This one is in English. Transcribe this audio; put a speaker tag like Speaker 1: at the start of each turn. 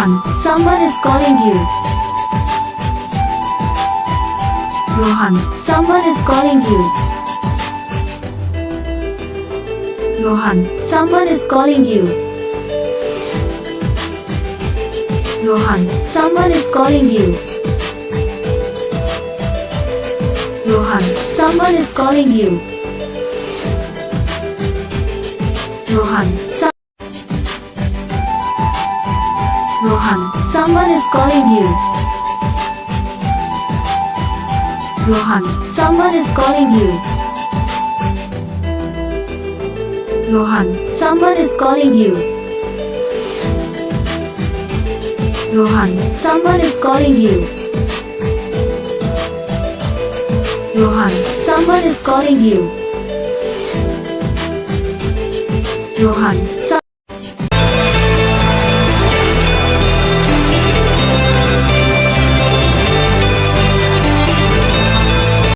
Speaker 1: Rohan, someone is calling you. Rohan, someone is calling you. Rohan, someone is calling you. Rohan, someone is calling you. Rohan, someone is calling you. Rohan, Rohan, someone is calling you. Rohan, someone is calling you. Rohan, someone is calling you. Rohan, someone is calling you. Rohan, someone is calling you. Rohan,